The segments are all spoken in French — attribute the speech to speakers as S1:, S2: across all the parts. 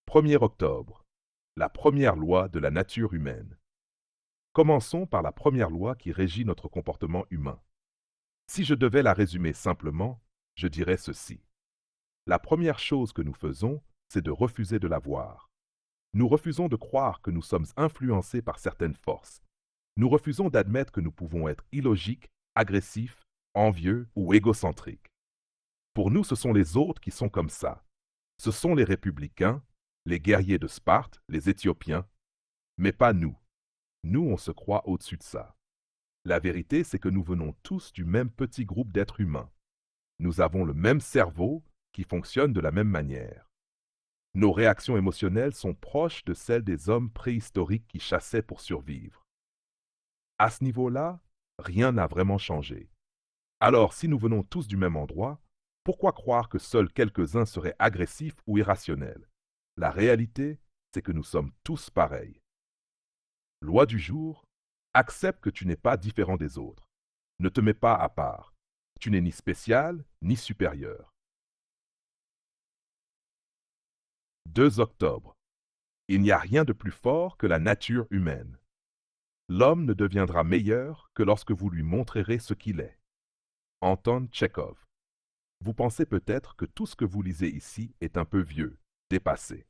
S1: 1er octobre. La première loi de la nature humaine. Commençons par la première loi qui régit notre comportement humain. Si je devais la résumer simplement, je dirais ceci. La première chose que nous faisons, c'est de refuser de la voir. Nous refusons de croire que nous sommes influencés par certaines forces. Nous refusons d'admettre que nous pouvons être illogiques, agressifs, envieux ou égocentriques. Pour nous, ce sont les autres qui sont comme ça. Ce sont les républicains, les guerriers de Sparte, les Éthiopiens, mais pas nous. Nous, on se croit au-dessus de ça. La vérité, c'est que nous venons tous du même petit groupe d'êtres humains. Nous avons le même cerveau qui fonctionne de la même manière. Nos réactions émotionnelles sont proches de celles des hommes préhistoriques qui chassaient pour survivre. À ce niveau-là, rien n'a vraiment changé. Alors, si nous venons tous du même endroit, pourquoi croire que seuls quelques-uns seraient agressifs ou irrationnels? La réalité, c'est que nous sommes tous pareils. Loi du jour, accepte que tu n'es pas différent des autres. Ne te mets pas à part. Tu n'es ni spécial, ni supérieur. 2 octobre. Il n'y a rien de plus fort que la nature humaine. L'homme ne deviendra meilleur que lorsque vous lui montrerez ce qu'il est. Anton Tchekhov. Vous pensez peut-être que tout ce que vous lisez ici est un peu vieux, dépassé.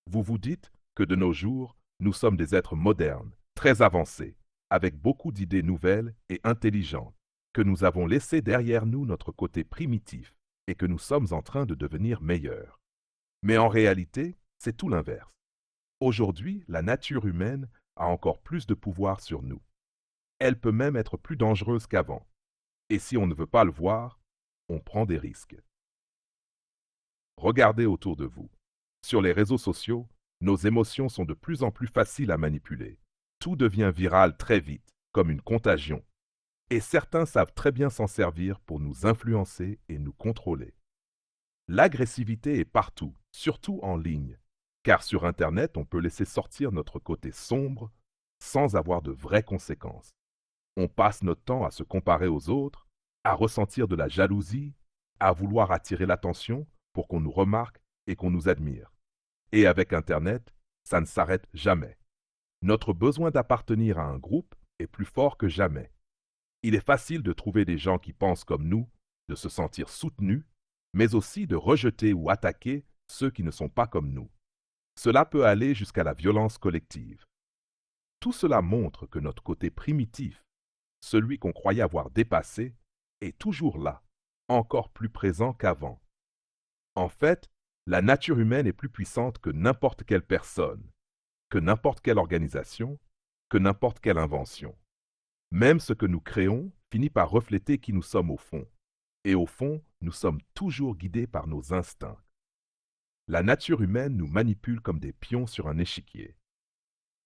S1: Vous vous dites que de nos jours, nous sommes des êtres modernes, très avancés, avec beaucoup d'idées nouvelles et intelligentes, que nous avons laissé derrière nous notre côté primitif et que nous sommes en train de devenir meilleurs. Mais en réalité, c'est tout l'inverse. Aujourd'hui, la nature humaine a encore plus de pouvoir sur nous. Elle peut même être plus dangereuse qu'avant. Et si on ne veut pas le voir, on prend des risques. Regardez autour de vous. Sur les réseaux sociaux, nos émotions sont de plus en plus faciles à manipuler. Tout devient viral très vite, comme une contagion. Et certains savent très bien s'en servir pour nous influencer et nous contrôler. L'agressivité est partout, surtout en ligne, car sur Internet, on peut laisser sortir notre côté sombre sans avoir de vraies conséquences. On passe notre temps à se comparer aux autres, à ressentir de la jalousie, à vouloir attirer l'attention pour qu'on nous remarque et qu'on nous admire. Et avec Internet, ça ne s'arrête jamais. Notre besoin d'appartenir à un groupe est plus fort que jamais. Il est facile de trouver des gens qui pensent comme nous, de se sentir soutenus, mais aussi de rejeter ou attaquer ceux qui ne sont pas comme nous. Cela peut aller jusqu'à la violence collective. Tout cela montre que notre côté primitif, celui qu'on croyait avoir dépassé, est toujours là, encore plus présent qu'avant. En fait, la nature humaine est plus puissante que n'importe quelle personne, que n'importe quelle organisation, que n'importe quelle invention. Même ce que nous créons finit par refléter qui nous sommes au fond. Et au fond, nous sommes toujours guidés par nos instincts. La nature humaine nous manipule comme des pions sur un échiquier.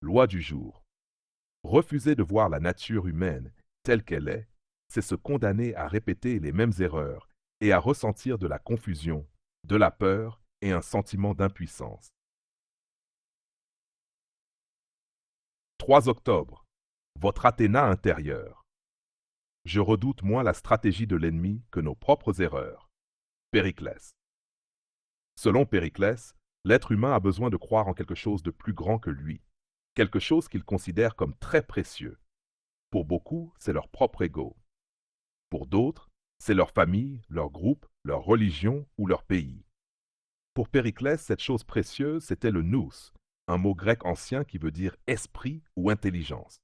S1: Loi du jour. Refuser de voir la nature humaine telle qu'elle est, c'est se condamner à répéter les mêmes erreurs et à ressentir de la confusion, de la peur et un sentiment d'impuissance. 3 octobre. Votre Athéna intérieure. Je redoute moins la stratégie de l'ennemi que nos propres erreurs. Périclès. Selon Périclès, l'être humain a besoin de croire en quelque chose de plus grand que lui, quelque chose qu'il considère comme très précieux. Pour beaucoup, c'est leur propre ego. Pour d'autres, c'est leur famille, leur groupe, leur religion ou leur pays. Pour Périclès, cette chose précieuse, c'était le nous, un mot grec ancien qui veut dire esprit ou intelligence.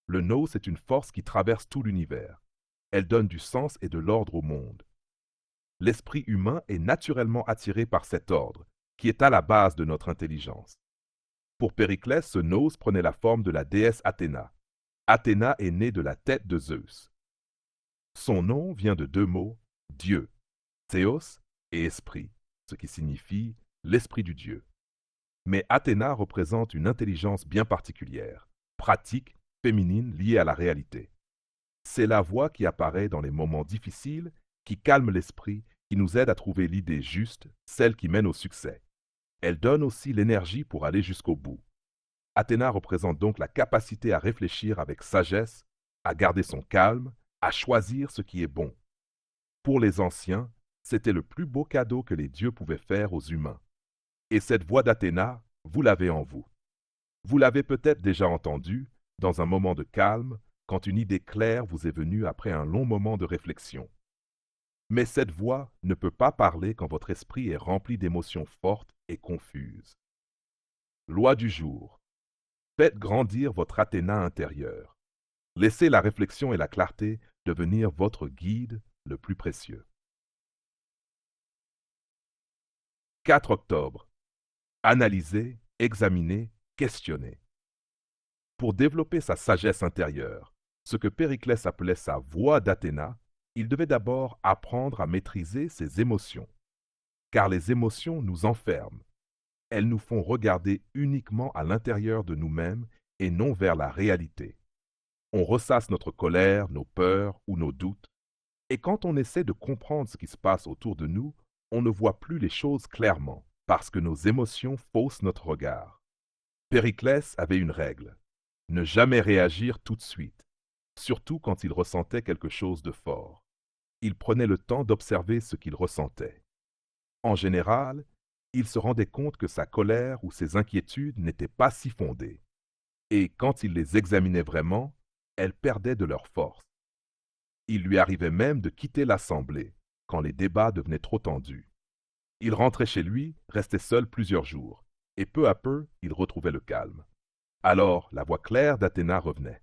S1: Le nous est une force qui traverse tout l'univers. Elle donne du sens et de l'ordre au monde. L'esprit humain est naturellement attiré par cet ordre, qui est à la base de notre intelligence. Pour Périclès, ce nous prenait la forme de la déesse Athéna. Athéna est née de la tête de Zeus. Son nom vient de 2 mots, Dieu, Théos et esprit, ce qui signifie l'esprit du Dieu. Mais Athéna représente une intelligence bien particulière, pratique, féminine, liée à la réalité. C'est la voix qui apparaît dans les moments difficiles, qui calme l'esprit, qui nous aide à trouver l'idée juste, celle qui mène au succès. Elle donne aussi l'énergie pour aller jusqu'au bout. Athéna représente donc la capacité à réfléchir avec sagesse, à garder son calme, à choisir ce qui est bon. Pour les anciens, c'était le plus beau cadeau que les dieux pouvaient faire aux humains. Et cette voix d'Athéna, vous l'avez en vous. Vous l'avez peut-être déjà entendue dans un moment de calme, quand une idée claire vous est venue après un long moment de réflexion. Mais cette voix ne peut pas parler quand votre esprit est rempli d'émotions fortes et confuses. Loi du jour. Faites grandir votre Athéna intérieur. Laissez la réflexion et la clarté devenir votre guide le plus précieux. 4 octobre. Analyser, examiner, questionner. Pour développer sa sagesse intérieure, ce que Périclès appelait sa voix d'Athéna, il devait d'abord apprendre à maîtriser ses émotions. Car les émotions nous enferment. Elles nous font regarder uniquement à l'intérieur de nous-mêmes et non vers la réalité. On ressasse notre colère, nos peurs ou nos doutes, et quand on essaie de comprendre ce qui se passe autour de nous, on ne voit plus les choses clairement, parce que nos émotions faussent notre regard. Périclès avait une règle: ne jamais réagir tout de suite, surtout quand il ressentait quelque chose de fort. Il prenait le temps d'observer ce qu'il ressentait. En général, il se rendait compte que sa colère ou ses inquiétudes n'étaient pas si fondées, et quand il les examinait vraiment, elles perdaient de leur force. Il lui arrivait même de quitter l'assemblée quand les débats devenaient trop tendus. Il rentrait chez lui, restait seul plusieurs jours, et peu à peu, il retrouvait le calme. Alors, la voix claire d'Athéna revenait.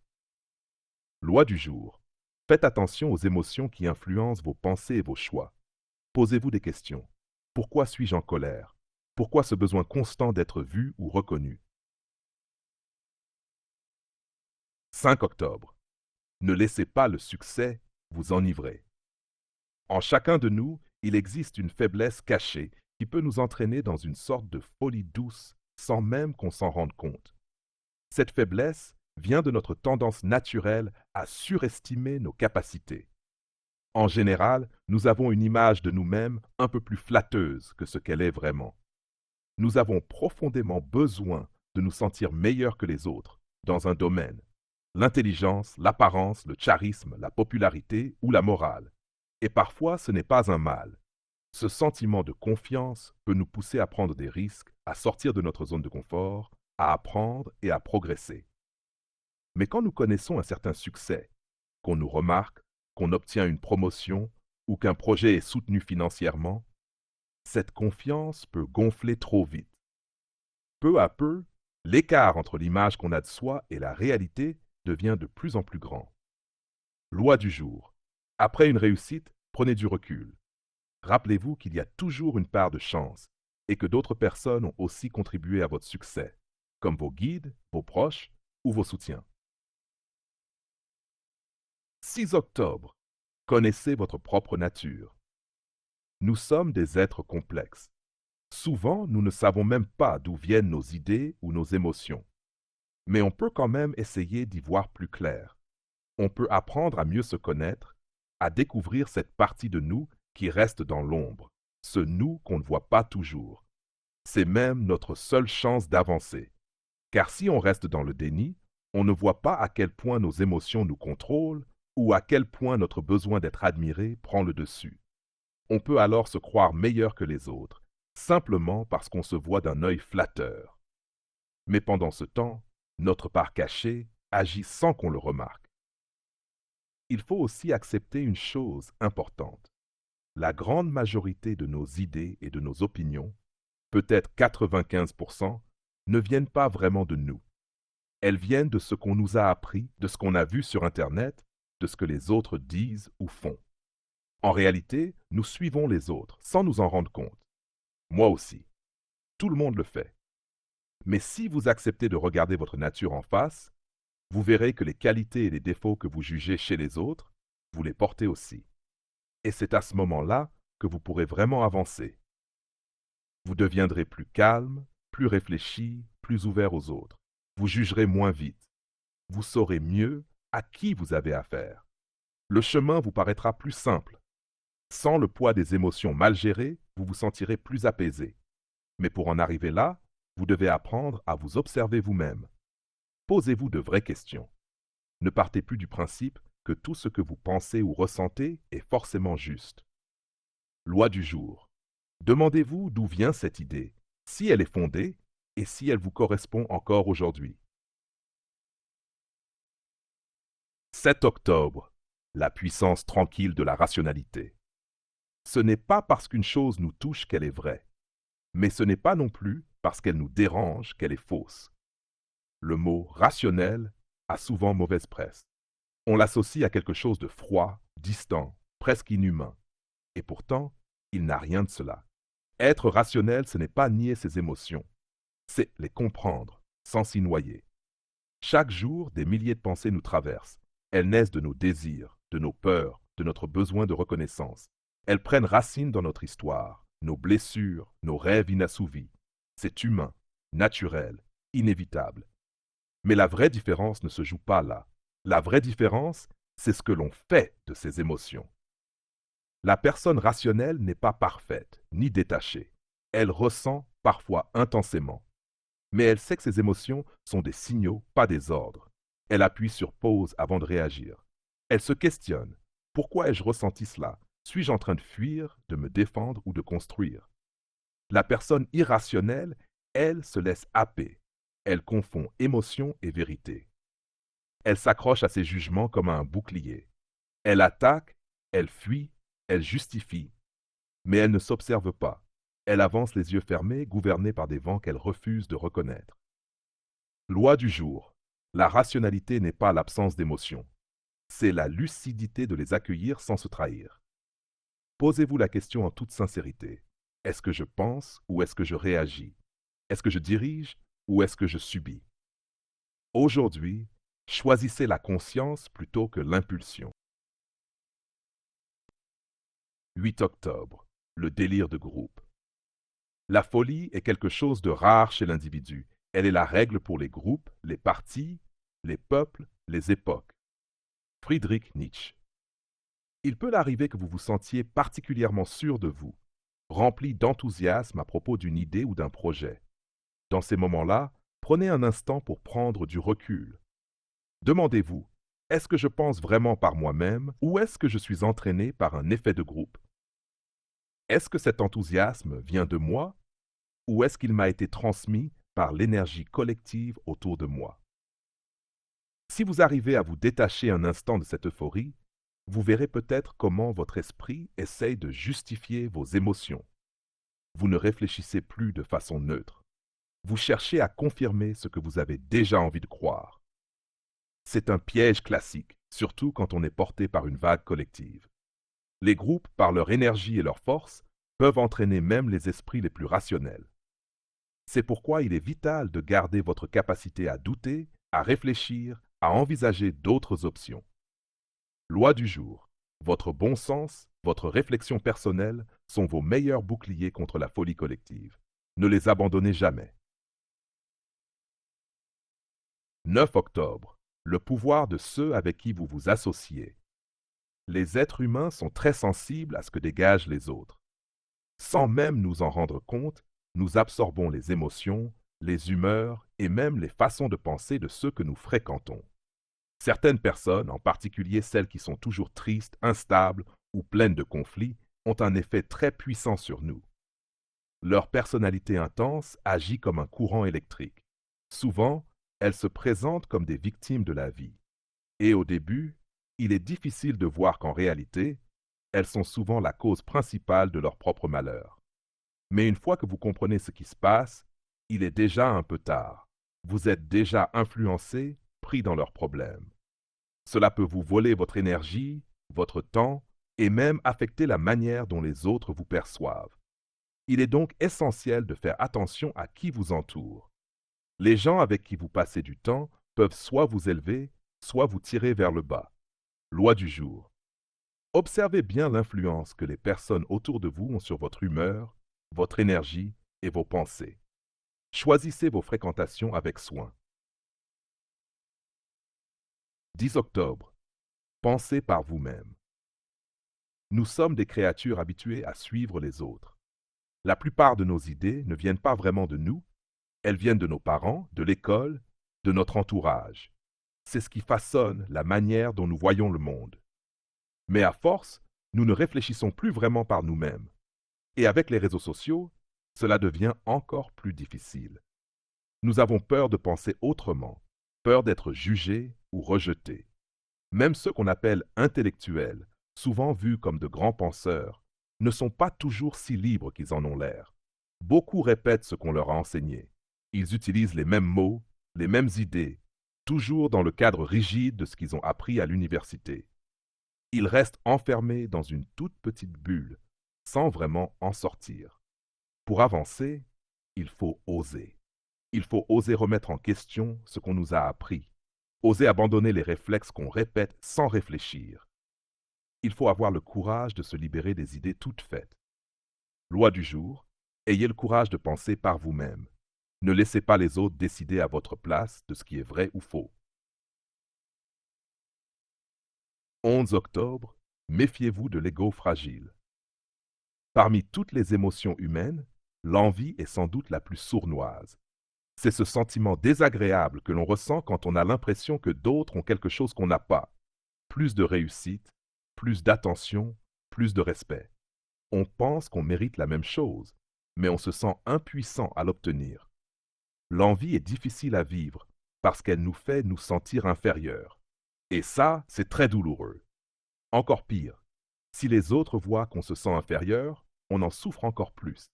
S1: Loi du jour. Faites attention aux émotions qui influencent vos pensées et vos choix. Posez-vous des questions. Pourquoi suis-je en colère? Pourquoi ce besoin constant d'être vu ou reconnu? 5 octobre. Ne laissez pas le succès vous enivrer. En chacun de nous, il existe une faiblesse cachée qui peut nous entraîner dans une sorte de folie douce sans même qu'on s'en rende compte. Cette faiblesse vient de notre tendance naturelle à surestimer nos capacités. En général, nous avons une image de nous-mêmes un peu plus flatteuse que ce qu'elle est vraiment. Nous avons profondément besoin de nous sentir meilleurs que les autres dans un domaine: l'intelligence, l'apparence, le charisme, la popularité ou la morale. Et parfois, ce n'est pas un mal. Ce sentiment de confiance peut nous pousser à prendre des risques, à sortir de notre zone de confort, à apprendre et à progresser. Mais quand nous connaissons un certain succès, qu'on nous remarque, qu'on obtient une promotion ou qu'un projet est soutenu financièrement, cette confiance peut gonfler trop vite. Peu à peu, l'écart entre l'image qu'on a de soi et la réalité devient de plus en plus grand. Loi du jour. Après une réussite, prenez du recul. Rappelez-vous qu'il y a toujours une part de chance et que d'autres personnes ont aussi contribué à votre succès, comme vos guides, vos proches ou vos soutiens. 6 octobre. Connaissez votre propre nature. Nous sommes des êtres complexes. Souvent, nous ne savons même pas d'où viennent nos idées ou nos émotions. Mais on peut quand même essayer d'y voir plus clair. On peut apprendre à mieux se connaître, à découvrir cette partie de nous qui reste dans l'ombre, ce nous qu'on ne voit pas toujours. C'est même notre seule chance d'avancer. Car si on reste dans le déni, on ne voit pas à quel point nos émotions nous contrôlent ou à quel point notre besoin d'être admiré prend le dessus. On peut alors se croire meilleur que les autres, simplement parce qu'on se voit d'un œil flatteur. Mais pendant ce temps, notre part cachée agit sans qu'on le remarque. Il faut aussi accepter une chose importante. La grande majorité de nos idées et de nos opinions, peut-être 95%, ne viennent pas vraiment de nous. Elles viennent de ce qu'on nous a appris, de ce qu'on a vu sur Internet, de ce que les autres disent ou font. En réalité, nous suivons les autres sans nous en rendre compte. Moi aussi. Tout le monde le fait. Mais si vous acceptez de regarder votre nature en face, vous verrez que les qualités et les défauts que vous jugez chez les autres, vous les portez aussi. Et c'est à ce moment-là que vous pourrez vraiment avancer. Vous deviendrez plus calme, plus réfléchi, plus ouvert aux autres. Vous jugerez moins vite. Vous saurez mieux à qui vous avez affaire. Le chemin vous paraîtra plus simple. Sans le poids des émotions mal gérées, vous vous sentirez plus apaisé. Mais pour en arriver là, vous devez apprendre à vous observer vous-même. Posez-vous de vraies questions. Ne partez plus du principe que tout ce que vous pensez ou ressentez est forcément juste. Loi du jour. Demandez-vous d'où vient cette idée si elle est fondée et si elle vous correspond encore aujourd'hui. 7 octobre. La puissance tranquille de la rationalité. Ce n'est pas parce qu'une chose nous touche qu'elle est vraie, mais ce n'est pas non plus parce qu'elle nous dérange qu'elle est fausse. Le mot rationnel a souvent mauvaise presse. On l'associe à quelque chose de froid, distant, presque inhumain. Et pourtant, il n'a rien de cela. Être rationnel, ce n'est pas nier ses émotions, c'est les comprendre, sans s'y noyer. Chaque jour, des milliers de pensées nous traversent. Elles naissent de nos désirs, de nos peurs, de notre besoin de reconnaissance. Elles prennent racine dans notre histoire, nos blessures, nos rêves inassouvis. C'est humain, naturel, inévitable. Mais la vraie différence ne se joue pas là. La vraie différence, c'est ce que l'on fait de ces émotions. La personne rationnelle n'est pas parfaite, ni détachée. Elle ressent parfois intensément. Mais elle sait que ses émotions sont des signaux, pas des ordres. Elle appuie sur pause avant de réagir. Elle se questionne. Pourquoi ai-je ressenti cela? Suis-je en train de fuir, de me défendre ou de construire? La personne irrationnelle, elle, se laisse happer. Elle confond émotion et vérité. Elle s'accroche à ses jugements comme à un bouclier. Elle attaque, elle fuit, elle justifie. Mais elle ne s'observe pas. Elle avance les yeux fermés, gouvernée par des vents qu'elle refuse de reconnaître. Loi du jour. La rationalité n'est pas l'absence d'émotions. C'est la lucidité de les accueillir sans se trahir. Posez-vous la question en toute sincérité. Est-ce que je pense ou est-ce que je réagis? Est-ce que je dirige ou est-ce que je subis? Aujourd'hui, choisissez la conscience plutôt que l'impulsion. 8 octobre. Le délire de groupe. La folie est quelque chose de rare chez l'individu. Elle est la règle pour les groupes, les partis, les peuples, les époques. Friedrich Nietzsche. Il peut arriver que vous vous sentiez particulièrement sûr de vous, rempli d'enthousiasme à propos d'une idée ou d'un projet. Dans ces moments-là, prenez un instant pour prendre du recul. Demandez-vous, est-ce que je pense vraiment par moi-même ou est-ce que je suis entraîné par un effet de groupe? Est-ce que cet enthousiasme vient de moi ou est-ce qu'il m'a été transmis par l'énergie collective autour de moi? Si vous arrivez à vous détacher un instant de cette euphorie, vous verrez peut-être comment votre esprit essaye de justifier vos émotions. Vous ne réfléchissez plus de façon neutre. Vous cherchez à confirmer ce que vous avez déjà envie de croire. C'est un piège classique, surtout quand on est porté par une vague collective. Les groupes, par leur énergie et leur force, peuvent entraîner même les esprits les plus rationnels. C'est pourquoi il est vital de garder votre capacité à douter, à réfléchir, à envisager d'autres options. Loi du jour. Votre bon sens, votre réflexion personnelle sont vos meilleurs boucliers contre la folie collective. Ne les abandonnez jamais. 9 octobre. Le pouvoir de ceux avec qui vous vous associez. Les êtres humains sont très sensibles à ce que dégagent les autres. Sans même nous en rendre compte, nous absorbons les émotions, les humeurs et même les façons de penser de ceux que nous fréquentons. Certaines personnes, en particulier celles qui sont toujours tristes, instables ou pleines de conflits, ont un effet très puissant sur nous. Leur personnalité intense agit comme un courant électrique. Souvent, elles se présentent comme des victimes de la vie. Et au début, il est difficile de voir qu'en réalité, elles sont souvent la cause principale de leur propre malheur. Mais une fois que vous comprenez ce qui se passe, il est déjà un peu tard. Vous êtes déjà influencé, pris dans leurs problèmes. Cela peut vous voler votre énergie, votre temps, et même affecter la manière dont les autres vous perçoivent. Il est donc essentiel de faire attention à qui vous entoure. Les gens avec qui vous passez du temps peuvent soit vous élever, soit vous tirer vers le bas. Loi du jour. Observez bien l'influence que les personnes autour de vous ont sur votre humeur, votre énergie et vos pensées. Choisissez vos fréquentations avec soin. 10 octobre. Pensez par vous-même. Nous sommes des créatures habituées à suivre les autres. La plupart de nos idées ne viennent pas vraiment de nous, elles viennent de nos parents, de l'école, de notre entourage. C'est ce qui façonne la manière dont nous voyons le monde. Mais à force, nous ne réfléchissons plus vraiment par nous-mêmes. Et avec les réseaux sociaux, cela devient encore plus difficile. Nous avons peur de penser autrement, peur d'être jugés ou rejetés. Même ceux qu'on appelle intellectuels, souvent vus comme de grands penseurs, ne sont pas toujours si libres qu'ils en ont l'air. Beaucoup répètent ce qu'on leur a enseigné. Ils utilisent les mêmes mots, les mêmes idées, toujours dans le cadre rigide de ce qu'ils ont appris à l'université. Ils restent enfermés dans une toute petite bulle, sans vraiment en sortir. Pour avancer, il faut oser. Il faut oser remettre en question ce qu'on nous a appris, oser abandonner les réflexes qu'on répète sans réfléchir. Il faut avoir le courage de se libérer des idées toutes faites. Loi du jour, ayez le courage de penser par vous-même. Ne laissez pas les autres décider à votre place de ce qui est vrai ou faux. 11 octobre, méfiez-vous de l'ego fragile. Parmi toutes les émotions humaines, l'envie est sans doute la plus sournoise. C'est ce sentiment désagréable que l'on ressent quand on a l'impression que d'autres ont quelque chose qu'on n'a pas. Plus de réussite, plus d'attention, plus de respect. On pense qu'on mérite la même chose, mais on se sent impuissant à l'obtenir. L'envie est difficile à vivre parce qu'elle nous fait nous sentir inférieurs. Et ça, c'est très douloureux. Encore pire, si les autres voient qu'on se sent inférieur, on en souffre encore plus.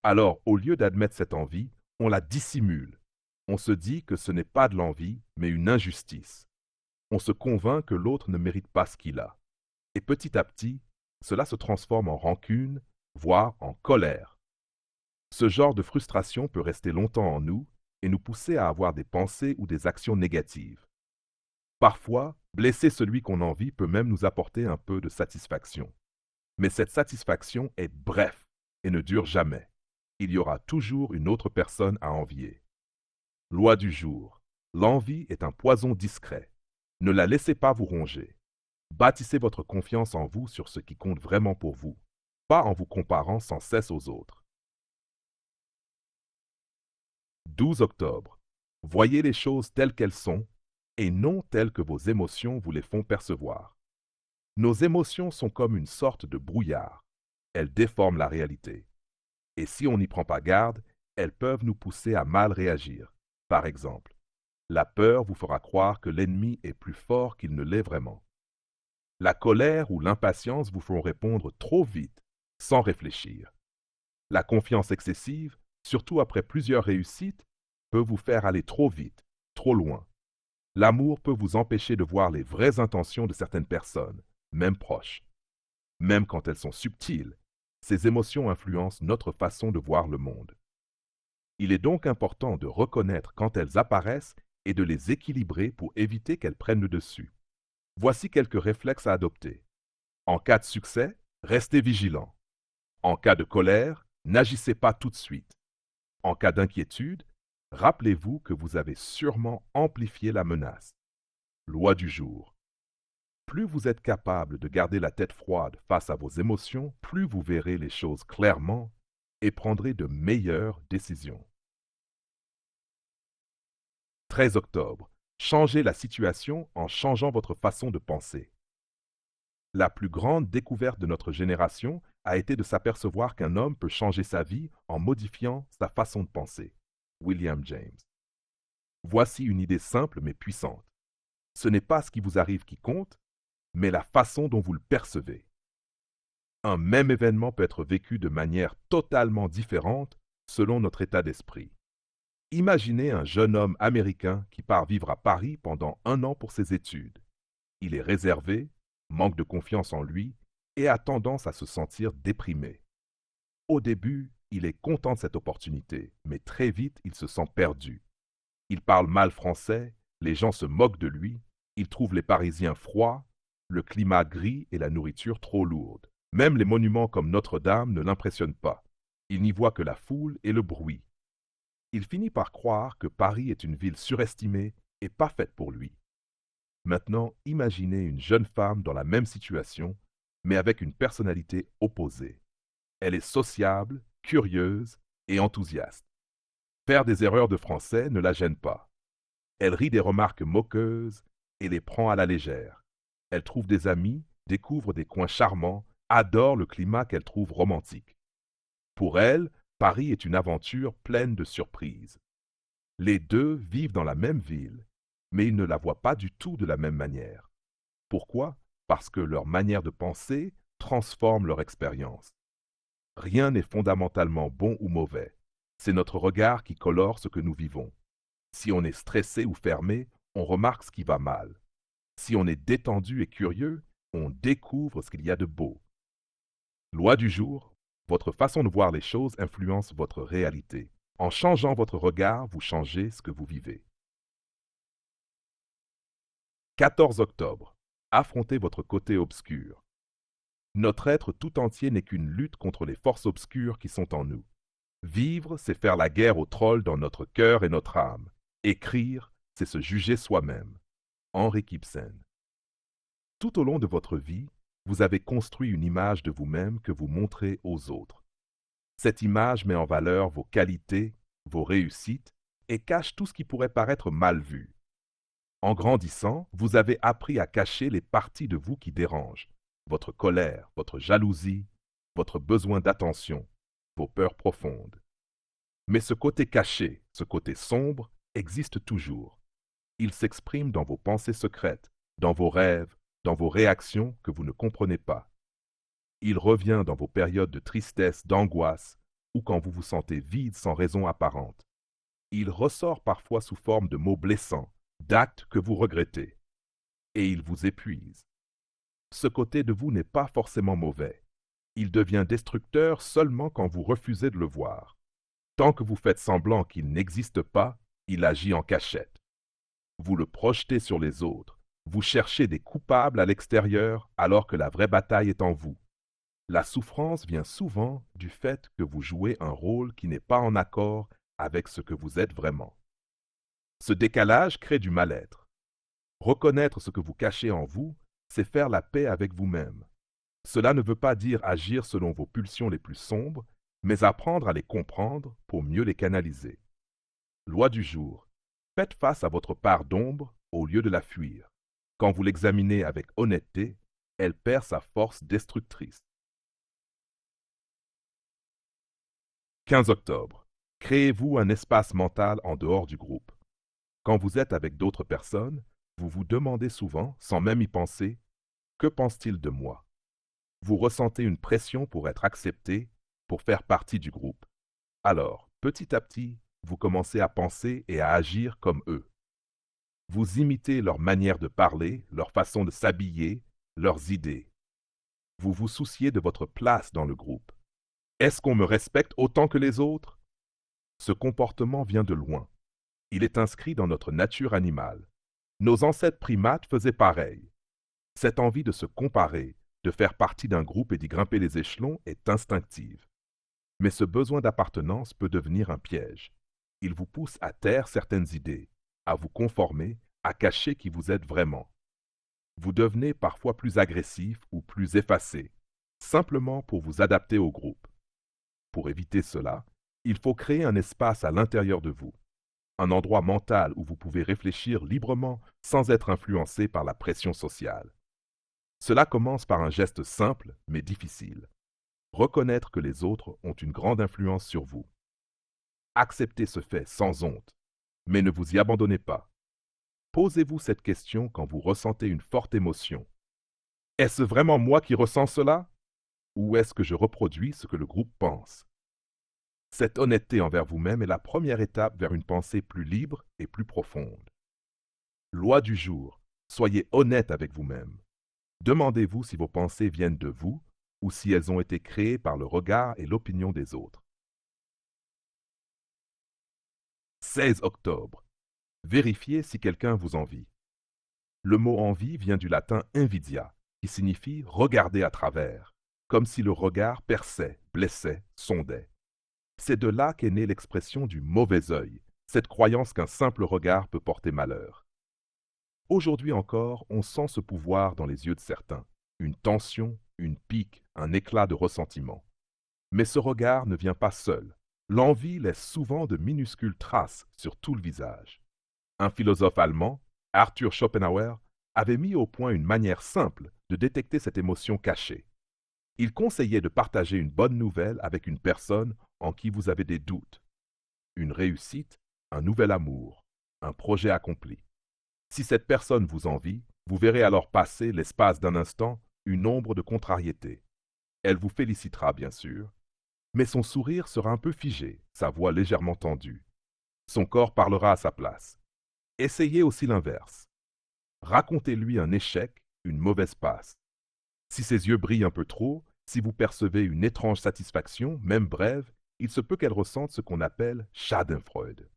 S1: Alors, au lieu d'admettre cette envie, on la dissimule. On se dit que ce n'est pas de l'envie, mais une injustice. On se convainc que l'autre ne mérite pas ce qu'il a. Et petit à petit, cela se transforme en rancune, voire en colère. Ce genre de frustration peut rester longtemps en nous et nous pousser à avoir des pensées ou des actions négatives. Parfois, blesser celui qu'on envie peut même nous apporter un peu de satisfaction. Mais cette satisfaction est brève et ne dure jamais. Il y aura toujours une autre personne à envier. Loi du jour. L'envie est un poison discret. Ne la laissez pas vous ronger. Bâtissez votre confiance en vous sur ce qui compte vraiment pour vous, pas en vous comparant sans cesse aux autres. 12 octobre. Voyez les choses telles qu'elles sont et non telles que vos émotions vous les font percevoir. Nos émotions sont comme une sorte de brouillard. Elles déforment la réalité. Et si on n'y prend pas garde, elles peuvent nous pousser à mal réagir. Par exemple, la peur vous fera croire que l'ennemi est plus fort qu'il ne l'est vraiment. La colère ou l'impatience vous feront répondre trop vite, sans réfléchir. La confiance excessive, surtout après plusieurs réussites, peut vous faire aller trop vite, trop loin. L'amour peut vous empêcher de voir les vraies intentions de certaines personnes, même proches. Même quand elles sont subtiles, ces émotions influencent notre façon de voir le monde. Il est donc important de reconnaître quand elles apparaissent et de les équilibrer pour éviter qu'elles prennent le dessus. Voici quelques réflexes à adopter. En cas de succès, restez vigilant. En cas de colère, n'agissez pas tout de suite. En cas d'inquiétude, rappelez-vous que vous avez sûrement amplifié la menace. Loi du jour. Plus vous êtes capable de garder la tête froide face à vos émotions, plus vous verrez les choses clairement et prendrez de meilleures décisions. 13 octobre. Changez la situation en changeant votre façon de penser. La plus grande découverte de notre génération a été de s'apercevoir qu'un homme peut changer sa vie en modifiant sa façon de penser. William James. Voici une idée simple mais puissante. Ce n'est pas ce qui vous arrive qui compte, mais la façon dont vous le percevez. Un même événement peut être vécu de manière totalement différente selon notre état d'esprit. Imaginez un jeune homme américain qui part vivre à Paris pendant 1 an pour ses études. Il est réservé, manque de confiance en lui et a tendance à se sentir déprimé. Au début, il est content de cette opportunité, mais très vite, il se sent perdu. Il parle mal français, les gens se moquent de lui, il trouve les Parisiens froids, le climat gris et la nourriture trop lourde. Même les monuments comme Notre-Dame ne l'impressionnent pas. Il n'y voit que la foule et le bruit. Il finit par croire que Paris est une ville surestimée et pas faite pour lui. Maintenant, imaginez une jeune femme dans la même situation, mais avec une personnalité opposée. Elle est sociable, curieuse et enthousiaste. Faire des erreurs de français ne la gêne pas. Elle rit des remarques moqueuses et les prend à la légère. Elle trouve des amis, découvre des coins charmants, adore le climat qu'elle trouve romantique. Pour elle, Paris est une aventure pleine de surprises. Les deux vivent dans la même ville, mais ils ne la voient pas du tout de la même manière. Pourquoi? Parce que leur manière de penser transforme leur expérience. Rien n'est fondamentalement bon ou mauvais. C'est notre regard qui colore ce que nous vivons. Si on est stressé ou fermé, on remarque ce qui va mal. Si on est détendu et curieux, on découvre ce qu'il y a de beau. Loi du jour, votre façon de voir les choses influence votre réalité. En changeant votre regard, vous changez ce que vous vivez. 14 octobre. Affrontez votre côté obscur. Notre être tout entier n'est qu'une lutte contre les forces obscures qui sont en nous. Vivre, c'est faire la guerre aux trolls dans notre cœur et notre âme. Écrire, c'est se juger soi-même. Henrik Ibsen. Tout au long de votre vie, vous avez construit une image de vous-même que vous montrez aux autres. Cette image met en valeur vos qualités, vos réussites et cache tout ce qui pourrait paraître mal vu. En grandissant, vous avez appris à cacher les parties de vous qui dérangent, votre colère, votre jalousie, votre besoin d'attention, vos peurs profondes. Mais ce côté caché, ce côté sombre, existe toujours. Il s'exprime dans vos pensées secrètes, dans vos rêves, dans vos réactions que vous ne comprenez pas. Il revient dans vos périodes de tristesse, d'angoisse, ou quand vous vous sentez vide sans raison apparente. Il ressort parfois sous forme de mots blessants, d'actes que vous regrettez. Et il vous épuise. Ce côté de vous n'est pas forcément mauvais. Il devient destructeur seulement quand vous refusez de le voir. Tant que vous faites semblant qu'il n'existe pas, il agit en cachette. Vous le projetez sur les autres. Vous cherchez des coupables à l'extérieur alors que la vraie bataille est en vous. La souffrance vient souvent du fait que vous jouez un rôle qui n'est pas en accord avec ce que vous êtes vraiment. Ce décalage crée du mal-être. Reconnaître ce que vous cachez en vous, c'est faire la paix avec vous-même. Cela ne veut pas dire agir selon vos pulsions les plus sombres, mais apprendre à les comprendre pour mieux les canaliser. Loi du jour. Faites face à votre part d'ombre au lieu de la fuir. Quand vous l'examinez avec honnêteté, elle perd sa force destructrice. 15 octobre. Créez-vous un espace mental en dehors du groupe. Quand vous êtes avec d'autres personnes, vous vous demandez souvent, sans même y penser, que pense-t-il de moi? Vous ressentez une pression pour être accepté, pour faire partie du groupe. Alors, petit à petit, vous commencez à penser et à agir comme eux. Vous imitez leur manière de parler, leur façon de s'habiller, leurs idées. Vous vous souciez de votre place dans le groupe. Est-ce qu'on me respecte autant que les autres? Ce comportement vient de loin. Il est inscrit dans notre nature animale. Nos ancêtres primates faisaient pareil. Cette envie de se comparer, de faire partie d'un groupe et d'y grimper les échelons est instinctive. Mais ce besoin d'appartenance peut devenir un piège. Il vous pousse à taire certaines idées, à vous conformer, à cacher qui vous êtes vraiment. Vous devenez parfois plus agressif ou plus effacé, simplement pour vous adapter au groupe. Pour éviter cela, il faut créer un espace à l'intérieur de vous, un endroit mental où vous pouvez réfléchir librement sans être influencé par la pression sociale. Cela commence par un geste simple mais difficile. Reconnaître que les autres ont une grande influence sur vous. Acceptez ce fait sans honte, mais ne vous y abandonnez pas. Posez-vous cette question quand vous ressentez une forte émotion. Est-ce vraiment moi qui ressens cela? Ou est-ce que je reproduis ce que le groupe pense? Cette honnêteté envers vous-même est la première étape vers une pensée plus libre et plus profonde. Loi du jour. Soyez honnête avec vous-même. Demandez-vous si vos pensées viennent de vous ou si elles ont été créées par le regard et l'opinion des autres. 16 octobre. Vérifiez si quelqu'un vous envie. Le mot envie vient du latin invidia, qui signifie regarder à travers, comme si le regard perçait, blessait, sondait. C'est de là qu'est née l'expression du mauvais œil, cette croyance qu'un simple regard peut porter malheur. Aujourd'hui encore, on sent ce pouvoir dans les yeux de certains, une tension, une pique, un éclat de ressentiment. Mais ce regard ne vient pas seul. L'envie laisse souvent de minuscules traces sur tout le visage. Un philosophe allemand, Arthur Schopenhauer, avait mis au point une manière simple de détecter cette émotion cachée. Il conseillait de partager une bonne nouvelle avec une personne en qui vous avez des doutes, une réussite, un nouvel amour, un projet accompli. Si cette personne vous envie, vous verrez alors passer, l'espace d'un instant, une ombre de contrariété. Elle vous félicitera, bien sûr, mais son sourire sera un peu figé, sa voix légèrement tendue. Son corps parlera à sa place. Essayez aussi l'inverse. Racontez-lui un échec, une mauvaise passe. Si ses yeux brillent un peu trop, si vous percevez une étrange satisfaction, même brève, il se peut qu'elle ressente ce qu'on appelle Schadenfreude,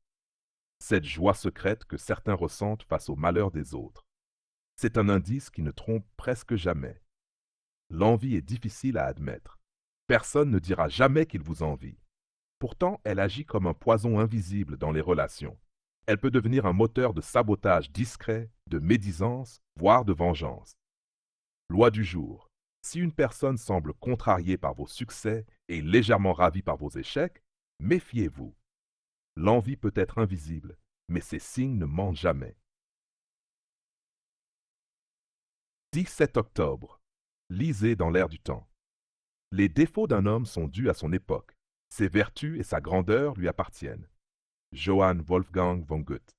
S1: cette joie secrète que certains ressentent face au malheur des autres. C'est un indice qui ne trompe presque jamais. L'envie est difficile à admettre. Personne ne dira jamais qu'il vous envie. Pourtant, elle agit comme un poison invisible dans les relations. Elle peut devenir un moteur de sabotage discret, de médisance, voire de vengeance. Loi du jour. Si une personne semble contrariée par vos succès et légèrement ravie par vos échecs, méfiez-vous. L'envie peut être invisible, mais ses signes ne mentent jamais. 17 octobre. Lisez dans l'air du temps. Les défauts d'un homme sont dus à son époque. Ses vertus et sa grandeur lui appartiennent. Johann Wolfgang von Goethe.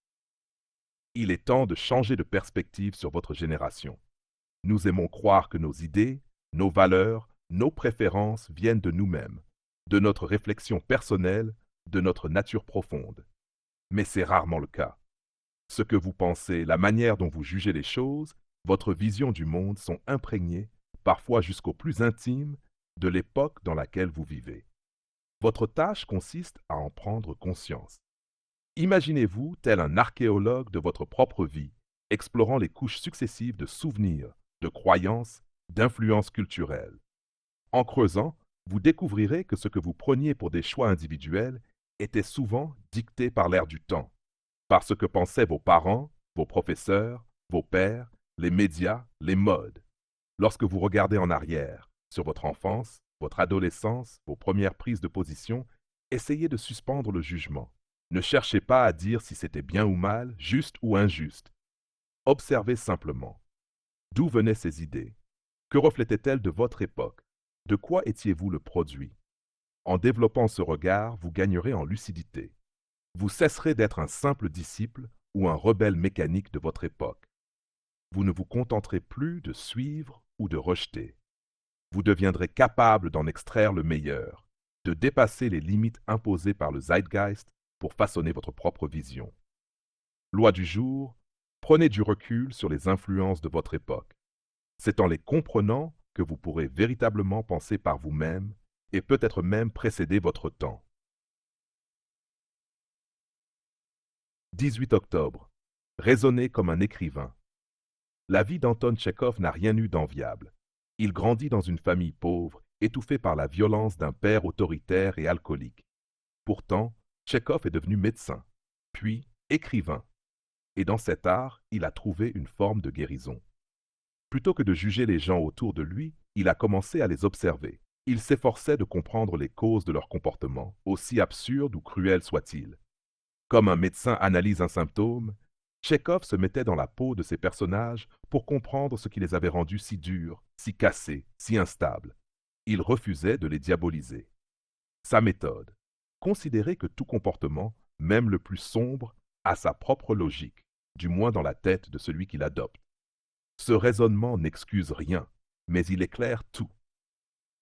S1: Il est temps de changer de perspective sur votre génération. Nous aimons croire que nos idées, nos valeurs, nos préférences viennent de nous-mêmes, de notre réflexion personnelle, de notre nature profonde. Mais c'est rarement le cas. Ce que vous pensez, la manière dont vous jugez les choses, votre vision du monde sont imprégnées, parfois jusqu'au plus intime, de l'époque dans laquelle vous vivez. Votre tâche consiste à en prendre conscience. Imaginez-vous tel un archéologue de votre propre vie, explorant les couches successives de souvenirs, de croyances, d'influences culturelles. En creusant, vous découvrirez que ce que vous preniez pour des choix individuels était souvent dicté par l'air du temps, par ce que pensaient vos parents, vos professeurs, vos pères, les médias, les modes. Lorsque vous regardez en arrière, sur votre enfance, votre adolescence, vos premières prises de position, essayez de suspendre le jugement. Ne cherchez pas à dire si c'était bien ou mal, juste ou injuste. Observez simplement. D'où venaient ces idées? Que reflétaient-elles de votre époque? De quoi étiez-vous le produit? En développant ce regard, vous gagnerez en lucidité. Vous cesserez d'être un simple disciple ou un rebelle mécanique de votre époque. Vous ne vous contenterez plus de suivre ou de rejeter. Vous deviendrez capable d'en extraire le meilleur, de dépasser les limites imposées par le zeitgeist pour façonner votre propre vision. Loi du jour, prenez du recul sur les influences de votre époque. C'est en les comprenant que vous pourrez véritablement penser par vous-même et peut-être même précéder votre temps. 18 octobre. Raisonnez comme un écrivain. La vie d'Anton Tchekhov n'a rien eu d'enviable. Il grandit dans une famille pauvre, étouffée par la violence d'un père autoritaire et alcoolique. Pourtant, Tchekhov est devenu médecin, puis écrivain. Et dans cet art, il a trouvé une forme de guérison. Plutôt que de juger les gens autour de lui, il a commencé à les observer. Il s'efforçait de comprendre les causes de leur comportement, aussi absurdes ou cruels soient-ils. Comme un médecin analyse un symptôme, Tchekhov se mettait dans la peau de ces personnages pour comprendre ce qui les avait rendus si durs, si cassés, si instables. Il refusait de les diaboliser. Sa méthode: considérer que tout comportement, même le plus sombre, a sa propre logique, du moins dans la tête de celui qui l'adopte. Ce raisonnement n'excuse rien, mais il éclaire tout.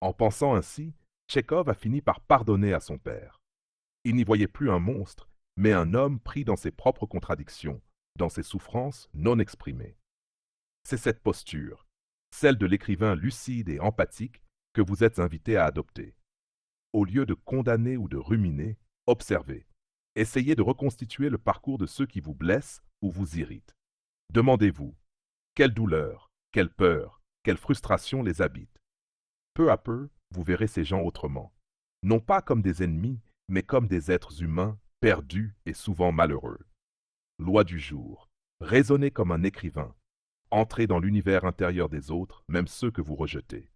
S1: En pensant ainsi, Tchekhov a fini par pardonner à son père. Il n'y voyait plus un monstre, mais un homme pris dans ses propres contradictions, dans ses souffrances non exprimées. C'est cette posture, celle de l'écrivain lucide et empathique, que vous êtes invité à adopter. Au lieu de condamner ou de ruminer, observez. Essayez de reconstituer le parcours de ceux qui vous blessent ou vous irritent. Demandez-vous, quelle douleur, quelle peur, quelle frustration les habite. Peu à peu, vous verrez ces gens autrement. Non pas comme des ennemis, mais comme des êtres humains, perdus et souvent malheureux. Loi du jour. Raisonnez comme un écrivain. Entrez dans l'univers intérieur des autres, même ceux que vous rejetez.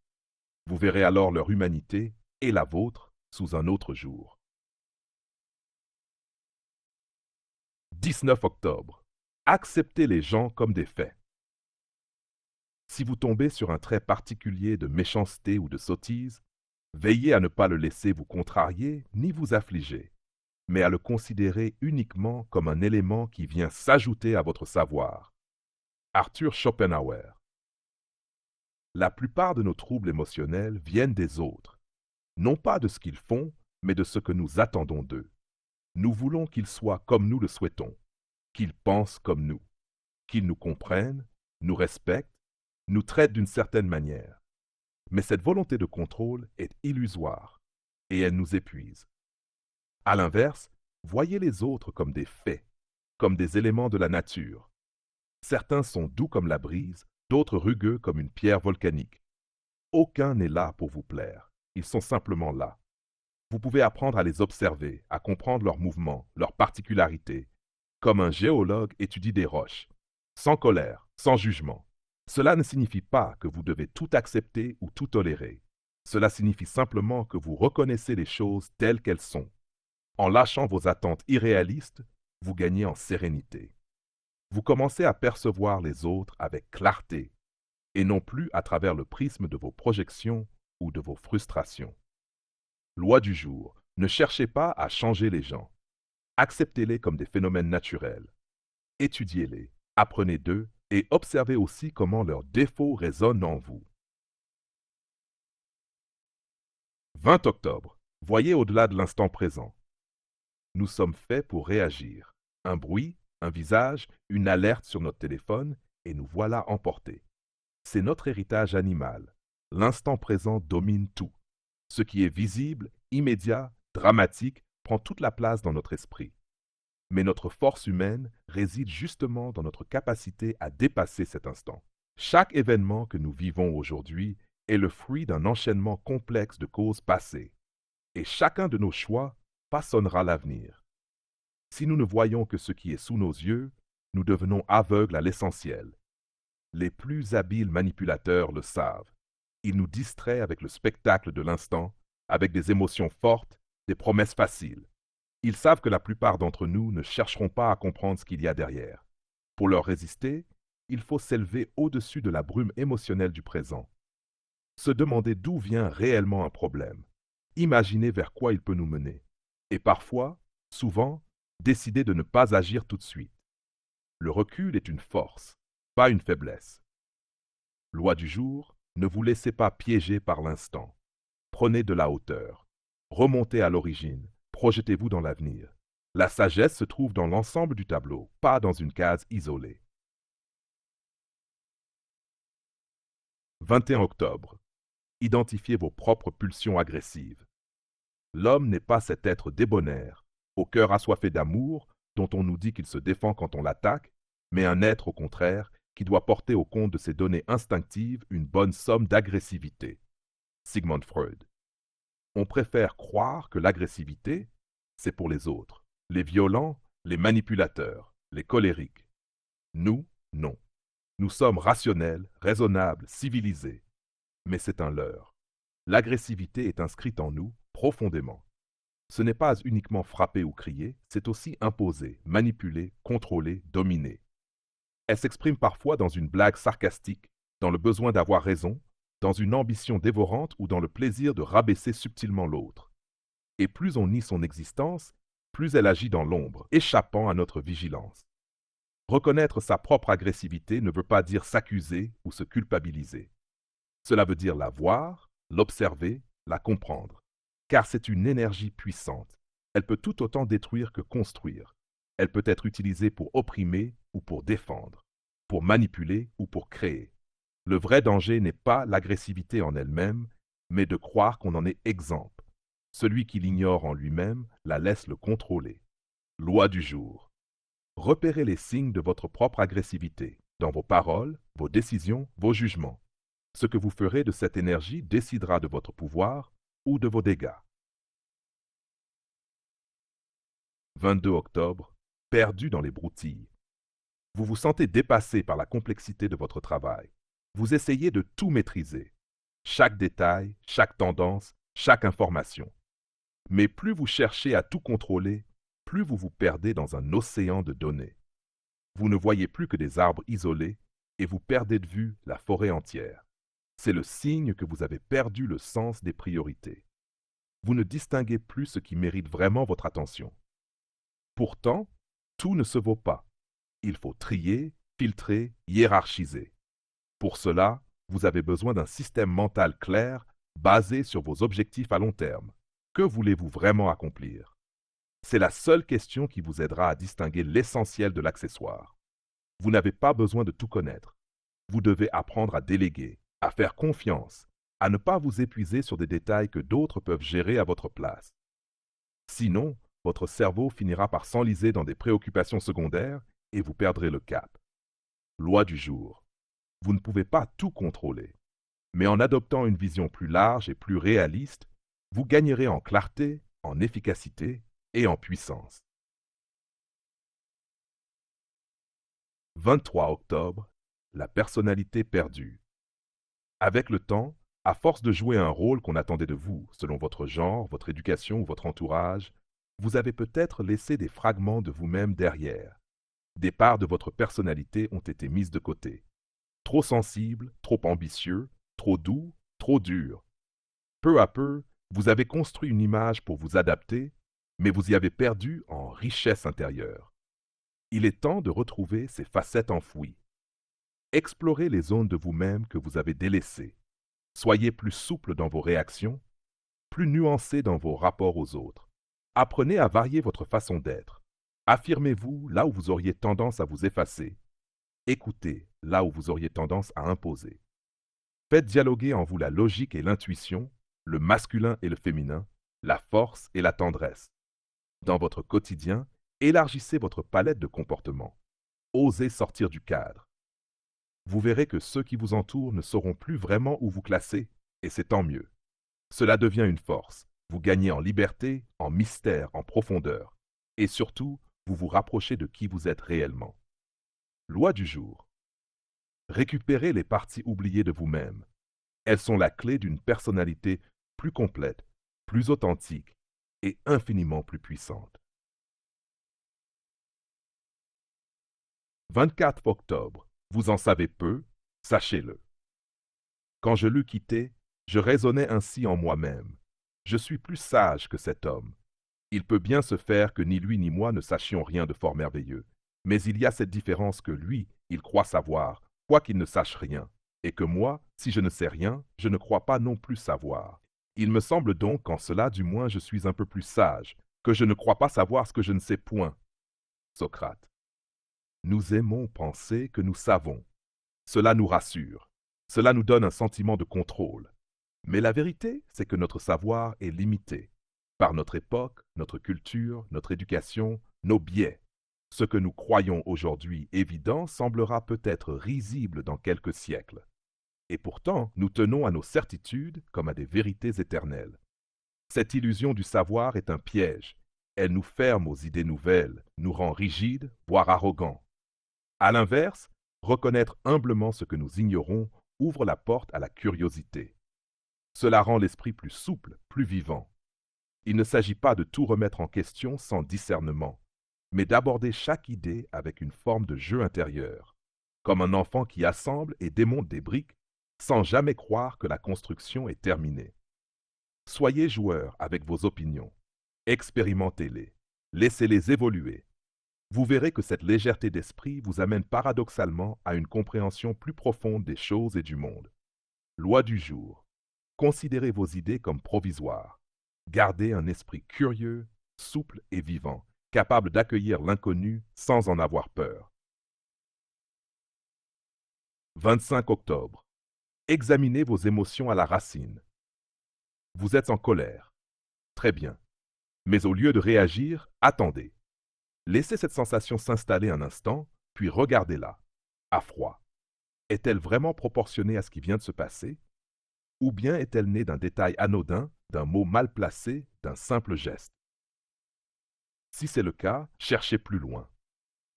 S1: Vous verrez alors leur humanité et la vôtre sous un autre jour. 19 octobre. Acceptez les gens comme des faits. Si vous tombez sur un trait particulier de méchanceté ou de sottise, Veillez à ne pas le laisser vous contrarier ni vous affliger, mais à le considérer uniquement comme un élément qui vient s'ajouter à votre savoir. Arthur Schopenhauer. La plupart de nos troubles émotionnels viennent des autres, non pas de ce qu'ils font, mais de ce que nous attendons d'eux. Nous voulons qu'ils soient comme nous le souhaitons, qu'ils pensent comme nous, qu'ils nous comprennent, nous respectent, nous traitent d'une certaine manière. Mais cette volonté de contrôle est illusoire et elle nous épuise. À l'inverse, voyez les autres comme des faits, comme des éléments de la nature. Certains sont doux comme la brise, d'autres rugueux comme une pierre volcanique. Aucun n'est là pour vous plaire, ils sont simplement là. Vous pouvez apprendre à les observer, à comprendre leurs mouvements, leurs particularités, comme un géologue étudie des roches, sans colère, sans jugement. Cela ne signifie pas que vous devez tout accepter ou tout tolérer. Cela signifie simplement que vous reconnaissez les choses telles qu'elles sont. En lâchant vos attentes irréalistes, vous gagnez en sérénité. Vous commencez à percevoir les autres avec clarté, et non plus à travers le prisme de vos projections ou de vos frustrations. Loi du jour, ne cherchez pas à changer les gens. Acceptez-les comme des phénomènes naturels. Étudiez-les, apprenez d'eux et observez aussi comment leurs défauts résonnent en vous. 20 octobre. Voyez au-delà de l'instant présent. Nous sommes faits pour réagir. Un bruit, un visage, une alerte sur notre téléphone, et nous voilà emportés. C'est notre héritage animal. L'instant présent domine tout. Ce qui est visible, immédiat, dramatique, prend toute la place dans notre esprit. Mais notre force humaine réside justement dans notre capacité à dépasser cet instant. Chaque événement que nous vivons aujourd'hui est le fruit d'un enchaînement complexe de causes passées. Et chacun de nos choix façonnera l'avenir. Si nous ne voyons que ce qui est sous nos yeux, nous devenons aveugles à l'essentiel. Les plus habiles manipulateurs le savent. Ils nous distraient avec le spectacle de l'instant, avec des émotions fortes, des promesses faciles. Ils savent que la plupart d'entre nous ne chercheront pas à comprendre ce qu'il y a derrière. Pour leur résister, il faut s'élever au-dessus de la brume émotionnelle du présent. Se demander d'où vient réellement un problème. Imaginer vers quoi il peut nous mener. Et parfois, souvent, décider de ne pas agir tout de suite. Le recul est une force, pas une faiblesse. Loi du jour, ne vous laissez pas piéger par l'instant. Prenez de la hauteur. Remontez à l'origine. Projetez-vous dans l'avenir. La sagesse se trouve dans l'ensemble du tableau, pas dans une case isolée. 21 octobre. Identifiez vos propres pulsions agressives. L'homme n'est pas cet être débonnaire, au cœur assoiffé d'amour, dont on nous dit qu'il se défend quand on l'attaque, mais un être, au contraire, qui doit porter au compte de ses données instinctives une bonne somme d'agressivité. Sigmund Freud. On préfère croire que l'agressivité, c'est pour les autres, les violents, les manipulateurs, les colériques. Nous, non. Nous sommes rationnels, raisonnables, civilisés. Mais c'est un leurre. L'agressivité est inscrite en nous profondément. Ce n'est pas uniquement frapper ou crier, c'est aussi imposer, manipuler, contrôler, dominer. Elle s'exprime parfois dans une blague sarcastique, dans le besoin d'avoir raison, dans une ambition dévorante ou dans le plaisir de rabaisser subtilement l'autre. Et plus on nie son existence, plus elle agit dans l'ombre, échappant à notre vigilance. Reconnaître sa propre agressivité ne veut pas dire s'accuser ou se culpabiliser. Cela veut dire la voir, l'observer, la comprendre. Car c'est une énergie puissante. Elle peut tout autant détruire que construire. Elle peut être utilisée pour opprimer ou pour défendre, pour manipuler ou pour créer. Le vrai danger n'est pas l'agressivité en elle-même, mais de croire qu'on en est exempt. Celui qui l'ignore en lui-même la laisse le contrôler. Loi du jour. Repérez les signes de votre propre agressivité, dans vos paroles, vos décisions, vos jugements. Ce que vous ferez de cette énergie décidera de votre pouvoir ou de vos dégâts. 22 octobre. Perdu dans les broutilles. Vous vous sentez dépassé par la complexité de votre travail. Vous essayez de tout maîtriser. Chaque détail, chaque tendance, chaque information. Mais plus vous cherchez à tout contrôler, plus vous vous perdez dans un océan de données. Vous ne voyez plus que des arbres isolés et vous perdez de vue la forêt entière. C'est le signe que vous avez perdu le sens des priorités. vous ne distinguez plus ce qui mérite vraiment votre attention. Pourtant, tout ne se vaut pas. Il faut trier, filtrer, hiérarchiser. Pour cela, vous avez besoin d'un système mental clair, basé sur vos objectifs à long terme. Que voulez-vous vraiment accomplir? C'est la seule question qui vous aidera à distinguer l'essentiel de l'accessoire. Vous n'avez pas besoin de tout connaître. Vous devez apprendre à déléguer, à faire confiance, à ne pas vous épuiser sur des détails que d'autres peuvent gérer à votre place. Sinon, votre cerveau finira par s'enliser dans des préoccupations secondaires et vous perdrez le cap. Loi du jour. Vous ne pouvez pas tout contrôler. Mais en adoptant une vision plus large et plus réaliste, vous gagnerez en clarté, en efficacité et en puissance. 23 octobre, la personnalité perdue. Avec le temps, à force de jouer un rôle qu'on attendait de vous, selon votre genre, votre éducation ou votre entourage, vous avez peut-être laissé des fragments de vous-même derrière. Des parts de votre personnalité ont été mises de côté. Trop sensible, trop ambitieux, trop doux, trop dur. Peu à peu, vous avez construit une image pour vous adapter, mais vous y avez perdu en richesse intérieure. Il est temps de retrouver ces facettes enfouies. Explorez les zones de vous-même que vous avez délaissées. Soyez plus souple dans vos réactions, plus nuancé dans vos rapports aux autres. Apprenez à varier votre façon d'être. Affirmez-vous là où vous auriez tendance à vous effacer. Écoutez là où vous auriez tendance à imposer. Faites dialoguer en vous la logique et l'intuition, le masculin et le féminin, la force et la tendresse. Dans votre quotidien, élargissez votre palette de comportements. Osez sortir du cadre. Vous verrez que ceux qui vous entourent ne sauront plus vraiment où vous classer, et c'est tant mieux. Cela devient une force. Vous gagnez en liberté, en mystère, en profondeur. Et surtout, vous vous rapprochez de qui vous êtes réellement. Loi du jour. Récupérez les parties oubliées de vous-même. Elles sont la clé d'une personnalité plus complète, plus authentique et infiniment plus puissante. 24 octobre. Vous en savez peu, sachez-le. Quand je l'eus quitté, je raisonnais ainsi en moi-même. Je suis plus sage que cet homme. Il peut bien se faire que ni lui ni moi ne sachions rien de fort merveilleux. Mais il y a cette différence que lui, il croit savoir, quoiqu'il ne sache rien, et que moi, si je ne sais rien, je ne crois pas non plus savoir. Il me semble donc qu'en cela, du moins, je suis un peu plus sage, que je ne crois pas savoir ce que je ne sais point. Socrate. Nous aimons penser que nous savons. Cela nous rassure. Cela nous donne un sentiment de contrôle. Mais la vérité, c'est que notre savoir est limité par notre époque, notre culture, notre éducation, nos biais. Ce que nous croyons aujourd'hui évident semblera peut-être risible dans quelques siècles. Et pourtant, nous tenons à nos certitudes comme à des vérités éternelles. Cette illusion du savoir est un piège. Elle nous ferme aux idées nouvelles, nous rend rigides, voire arrogants. À l'inverse, reconnaître humblement ce que nous ignorons ouvre la porte à la curiosité. Cela rend l'esprit plus souple, plus vivant. Il ne s'agit pas de tout remettre en question sans discernement, mais d'aborder chaque idée avec une forme de jeu intérieur, comme un enfant qui assemble et démonte des briques sans jamais croire que la construction est terminée. Soyez joueur avec vos opinions, expérimentez-les, laissez-les évoluer. Vous verrez que cette légèreté d'esprit vous amène paradoxalement à une compréhension plus profonde des choses et du monde. Loi du jour. Considérez vos idées comme provisoires. Gardez un esprit curieux, souple et vivant, capable d'accueillir l'inconnu sans en avoir peur. 25 octobre. Examinez vos émotions à la racine. Vous êtes en colère. Très bien. Mais au lieu de réagir, attendez. Laissez cette sensation s'installer un instant, puis regardez-la, à froid. Est-elle vraiment proportionnée à ce qui vient de se passer? Ou bien est-elle née d'un détail anodin, d'un mot mal placé, d'un simple geste? Si c'est le cas, cherchez plus loin.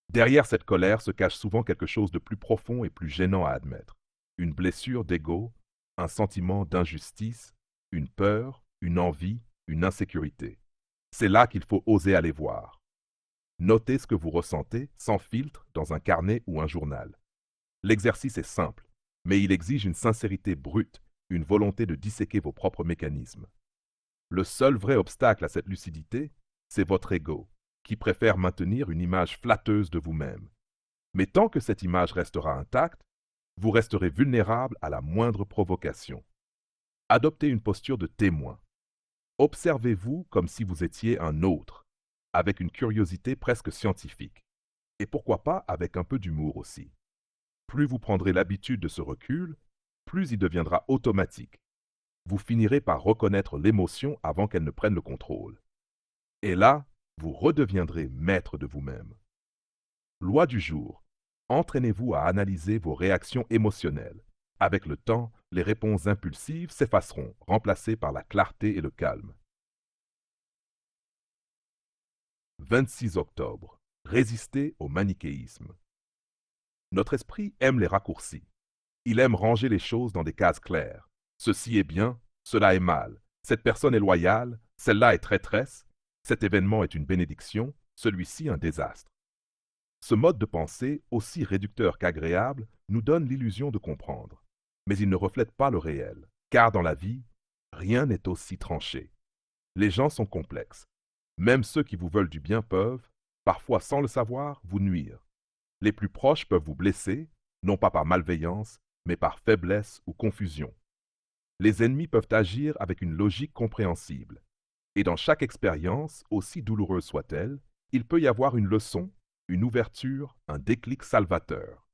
S1: Derrière cette colère se cache souvent quelque chose de plus profond et plus gênant à admettre. Une blessure d'ego, un sentiment d'injustice, une peur, une envie, une insécurité. C'est là qu'il faut oser aller voir. Notez ce que vous ressentez, sans filtre, dans un carnet ou un journal. L'exercice est simple, mais il exige une sincérité brute, une volonté de disséquer vos propres mécanismes. Le seul vrai obstacle à cette lucidité, c'est votre ego, qui préfère maintenir une image flatteuse de vous-même. Mais tant que cette image restera intacte, vous resterez vulnérable à la moindre provocation. Adoptez une posture de témoin. Observez-vous comme si vous étiez un autre, avec une curiosité presque scientifique, et pourquoi pas avec un peu d'humour aussi. Plus vous prendrez l'habitude de ce recul, plus il deviendra automatique. Vous finirez par reconnaître l'émotion avant qu'elle ne prenne le contrôle. Et là, vous redeviendrez maître de vous-même. Loi du jour. Entraînez-vous à analyser vos réactions émotionnelles. Avec le temps, les réponses impulsives s'effaceront, remplacées par la clarté et le calme. 26 octobre. Résister au manichéisme. Notre esprit aime les raccourcis. Il aime ranger les choses dans des cases claires. Ceci est bien, cela est mal. Cette personne est loyale, celle-là est traîtresse. Cet événement est une bénédiction, celui-ci un désastre. Ce mode de pensée, aussi réducteur qu'agréable, nous donne l'illusion de comprendre. Mais il ne reflète pas le réel, car dans la vie, rien n'est aussi tranché. Les gens sont complexes. Même ceux qui vous veulent du bien peuvent, parfois sans le savoir, vous nuire. Les plus proches peuvent vous blesser, non pas par malveillance, mais par faiblesse ou confusion. Les ennemis peuvent agir avec une logique compréhensible. Et dans chaque expérience, aussi douloureuse soit-elle, il peut y avoir une leçon, une ouverture, un déclic salvateur.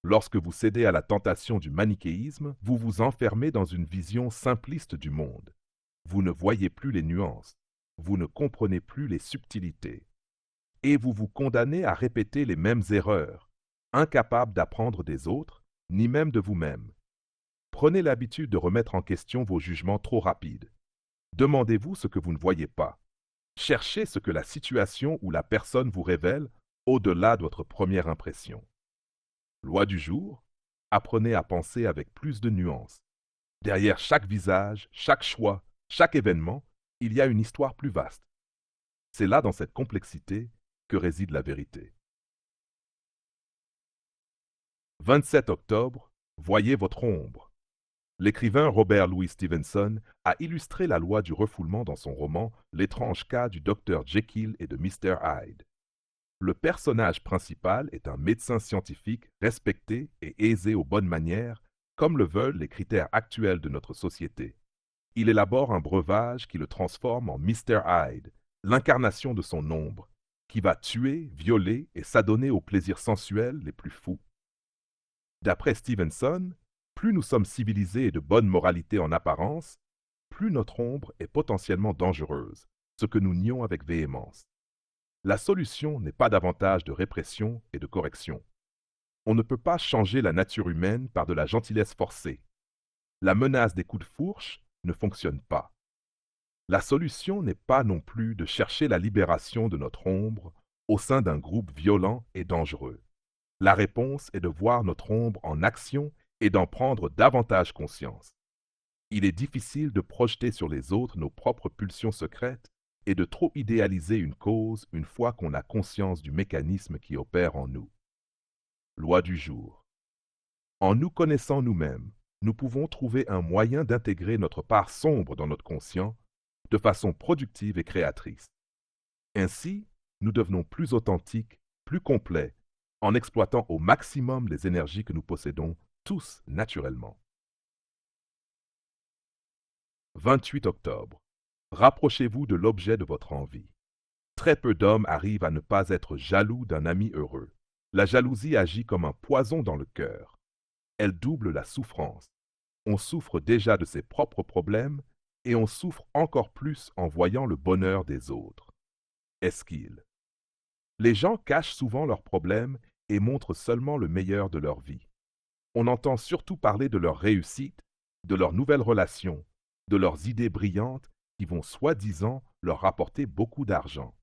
S1: Lorsque vous cédez à la tentation du manichéisme, vous vous enfermez dans une vision simpliste du monde. Vous ne voyez plus les nuances, vous ne comprenez plus les subtilités. Et vous vous condamnez à répéter les mêmes erreurs, incapable d'apprendre des autres, ni même de vous-même. Prenez l'habitude de remettre en question vos jugements trop rapides. Demandez-vous ce que vous ne voyez pas. Cherchez ce que la situation ou la personne vous révèle au-delà de votre première impression. Loi du jour, apprenez à penser avec plus de nuances. Derrière chaque visage, chaque choix, chaque événement, il y a une histoire plus vaste. C'est là, dans cette complexité, que réside la vérité. 27 octobre, voyez votre ombre. L'écrivain Robert Louis Stevenson a illustré la loi du refoulement dans son roman L'étrange cas du docteur Jekyll et de Mr. Hyde. Le personnage principal est un médecin scientifique respecté et aisé aux bonnes manières, comme le veulent les critères actuels de notre société. Il élabore un breuvage qui le transforme en Mr. Hyde, l'incarnation de son ombre, qui va tuer, violer et s'adonner aux plaisirs sensuels les plus fous. D'après Stevenson, plus nous sommes civilisés et de bonne moralité en apparence, plus notre ombre est potentiellement dangereuse, ce que nous nions avec véhémence. La solution n'est pas davantage de répression et de correction. On ne peut pas changer la nature humaine par de la gentillesse forcée. La menace des coups de fourche ne fonctionne pas. La solution n'est pas non plus de chercher la libération de notre ombre au sein d'un groupe violent et dangereux. La réponse est de voir notre ombre en action et d'en prendre davantage conscience. Il est difficile de projeter sur les autres nos propres pulsions secrètes et de trop idéaliser une cause une fois qu'on a conscience du mécanisme qui opère en nous. Loi du jour. En nous connaissant nous-mêmes, nous pouvons trouver un moyen d'intégrer notre part sombre dans notre conscient de façon productive et créatrice. Ainsi, nous devenons plus authentiques, plus complets, en exploitant au maximum les énergies que nous possédons tous naturellement. 28 octobre. Rapprochez-vous de l'objet de votre envie. Très peu d'hommes arrivent à ne pas être jaloux d'un ami heureux. La jalousie agit comme un poison dans le cœur. Elle double la souffrance. On souffre déjà de ses propres problèmes et on souffre encore plus en voyant le bonheur des autres. Esquille. Les gens cachent souvent leurs problèmes et montrent seulement le meilleur de leur vie. On entend surtout parler de leur réussite, de leurs nouvelles relations, de leurs idées brillantes qui vont soi-disant leur rapporter beaucoup d'argent.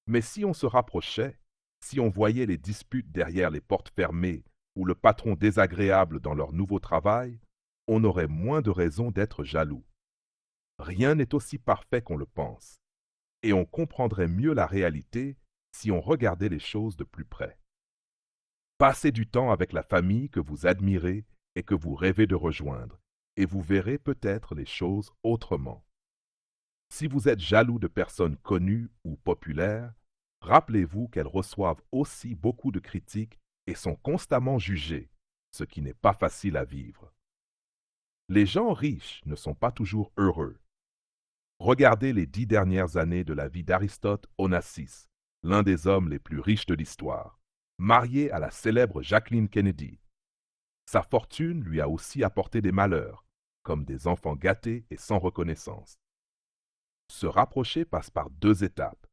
S1: Mais si on se rapprochait, si on voyait les disputes derrière les portes fermées ou le patron désagréable dans leur nouveau travail, on aurait moins de raisons d'être jaloux. Rien n'est aussi parfait qu'on le pense, et on comprendrait mieux la réalité si on regardait les choses de plus près. Passez du temps avec la famille que vous admirez et que vous rêvez de rejoindre, et vous verrez peut-être les choses autrement. Si vous êtes jaloux de personnes connues ou populaires, rappelez-vous qu'elles reçoivent aussi beaucoup de critiques et sont constamment jugées, ce qui n'est pas facile à vivre. Les gens riches ne sont pas toujours heureux. Regardez les 10 dernières années de la vie d'Aristote Onassis, l'un des hommes les plus riches de l'histoire, marié à la célèbre Jacqueline Kennedy. Sa fortune lui a aussi apporté des malheurs, comme des enfants gâtés et sans reconnaissance. Se rapprocher passe par deux étapes.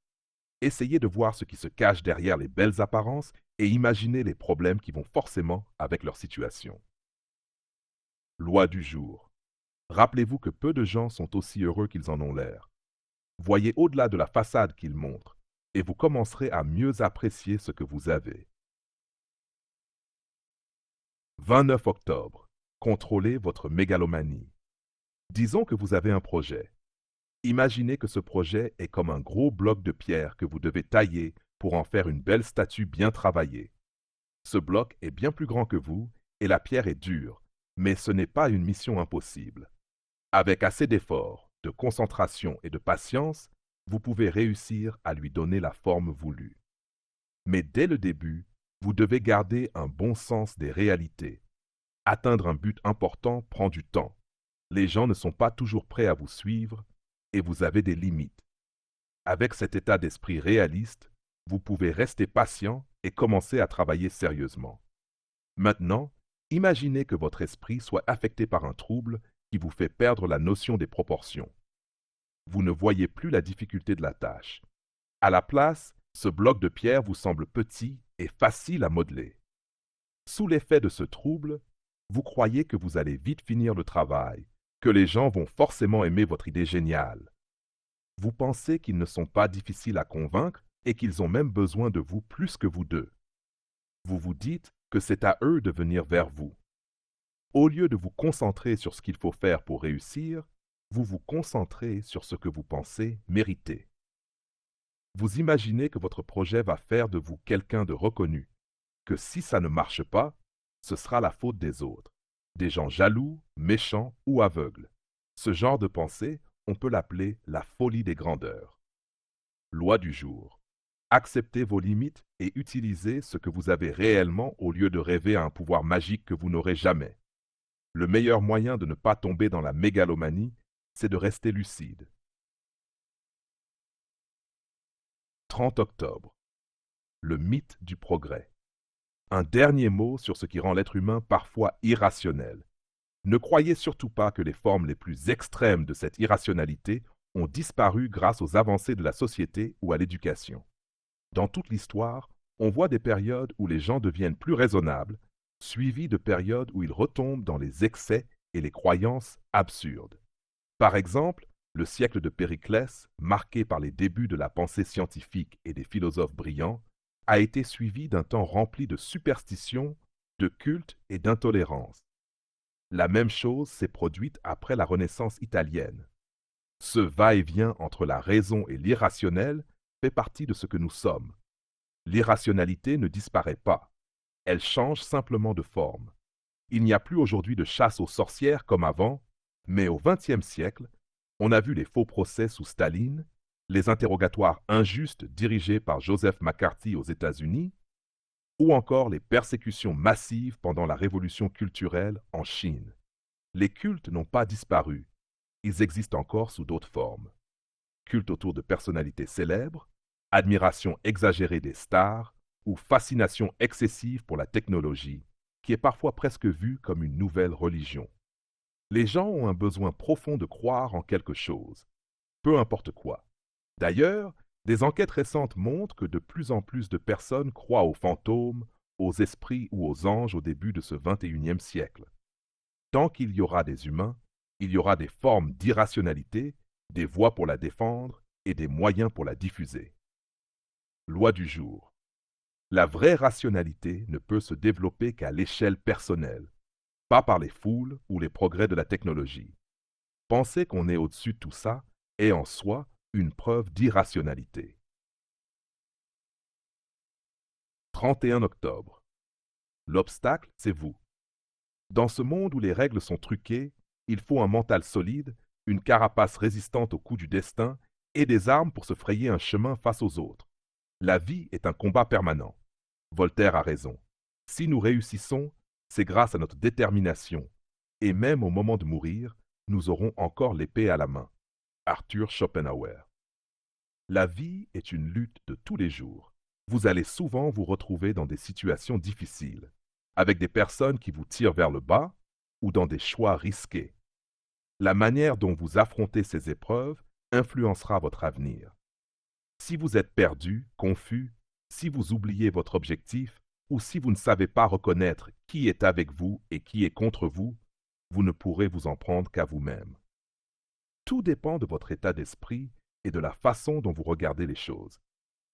S1: Essayez de voir ce qui se cache derrière les belles apparences et imaginez les problèmes qui vont forcément avec leur situation. Loi du jour. Rappelez-vous que peu de gens sont aussi heureux qu'ils en ont l'air. Voyez au-delà de la façade qu'ils montrent et vous commencerez à mieux apprécier ce que vous avez. 29 octobre. Contrôlez votre mégalomanie. Disons que vous avez un projet. Imaginez que ce projet est comme un gros bloc de pierre que vous devez tailler pour en faire une belle statue bien travaillée. Ce bloc est bien plus grand que vous et la pierre est dure, mais ce n'est pas une mission impossible. Avec assez d'efforts, de concentration et de patience, vous pouvez réussir à lui donner la forme voulue. Mais dès le début, vous devez garder un bon sens des réalités. Atteindre un but important prend du temps. Les gens ne sont pas toujours prêts à vous suivre et vous avez des limites. Avec cet état d'esprit réaliste, vous pouvez rester patient et commencer à travailler sérieusement. Maintenant, imaginez que votre esprit soit affecté par un trouble qui vous fait perdre la notion des proportions. Vous ne voyez plus la difficulté de la tâche. À la place, ce bloc de pierre vous semble petit et facile à modeler. Sous l'effet de ce trouble, vous croyez que vous allez vite finir le travail, que les gens vont forcément aimer votre idée géniale. Vous pensez qu'ils ne sont pas difficiles à convaincre et qu'ils ont même besoin de vous plus que vous d'eux. Vous vous dites que c'est à eux de venir vers vous. Au lieu de vous concentrer sur ce qu'il faut faire pour réussir, vous vous concentrez sur ce que vous pensez mériter. Vous imaginez que votre projet va faire de vous quelqu'un de reconnu, que si ça ne marche pas, ce sera la faute des autres, des gens jaloux, méchants ou aveugles. Ce genre de pensée, on peut l'appeler la folie des grandeurs. Loi du jour. Acceptez vos limites et utilisez ce que vous avez réellement au lieu de rêver à un pouvoir magique que vous n'aurez jamais. Le meilleur moyen de ne pas tomber dans la mégalomanie, c'est de rester lucide. 30 octobre. Le mythe du progrès. Un dernier mot sur ce qui rend l'être humain parfois irrationnel. Ne croyez surtout pas que les formes les plus extrêmes de cette irrationalité ont disparu grâce aux avancées de la société ou à l'éducation. Dans toute l'histoire, on voit des périodes où les gens deviennent plus raisonnables, suivies de périodes où ils retombent dans les excès et les croyances absurdes. Par exemple, le siècle de Périclès, marqué par les débuts de la pensée scientifique et des philosophes brillants, a été suivi d'un temps rempli de superstitions, de cultes et d'intolérance. La même chose s'est produite après la Renaissance italienne. Ce va-et-vient entre la raison et l'irrationnel fait partie de ce que nous sommes. L'irrationalité ne disparaît pas, elle change simplement de forme. Il n'y a plus aujourd'hui de chasse aux sorcières comme avant, mais au XXe siècle, on a vu les faux procès sous Staline, les interrogatoires injustes dirigés par Joseph McCarthy aux États-Unis, ou encore les persécutions massives pendant la révolution culturelle en Chine. Les cultes n'ont pas disparu, ils existent encore sous d'autres formes. Culte autour de personnalités célèbres, admiration exagérée des stars ou fascination excessive pour la technologie, qui est parfois presque vue comme une nouvelle religion. Les gens ont un besoin profond de croire en quelque chose, peu importe quoi. D'ailleurs, des enquêtes récentes montrent que de plus en plus de personnes croient aux fantômes, aux esprits ou aux anges au début de ce XXIe siècle. Tant qu'il y aura des humains, il y aura des formes d'irrationalité, des voies pour la défendre et des moyens pour la diffuser. Loi du jour. La vraie rationalité ne peut se développer qu'à l'échelle personnelle, pas par les foules ou les progrès de la technologie. Penser qu'on est au-dessus de tout ça est en soi une preuve d'irrationalité. 31 octobre. L'obstacle, c'est vous. Dans ce monde où les règles sont truquées, il faut un mental solide une carapace résistante aux coups du destin et des armes pour se frayer un chemin face aux autres. La vie est un combat permanent. Voltaire a raison. Si nous réussissons, c'est grâce à notre détermination. Et même au moment de mourir, nous aurons encore l'épée à la main. Arthur Schopenhauer. La vie est une lutte de tous les jours. Vous allez souvent vous retrouver dans des situations difficiles, avec des personnes qui vous tirent vers le bas ou dans des choix risqués. La manière dont vous affrontez ces épreuves influencera votre avenir. Si vous êtes perdu, confus, si vous oubliez votre objectif ou si vous ne savez pas reconnaître qui est avec vous et qui est contre vous, vous ne pourrez vous en prendre qu'à vous-même. Tout dépend de votre état d'esprit et de la façon dont vous regardez les choses.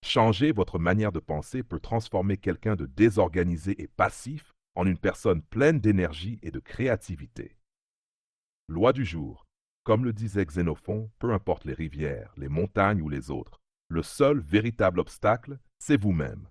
S1: Changer votre manière de penser peut transformer quelqu'un de désorganisé et passif en une personne pleine d'énergie et de créativité. Loi du jour. Comme le disait Xénophon, peu importe les rivières, les montagnes ou les autres, le seul véritable obstacle, c'est vous-même.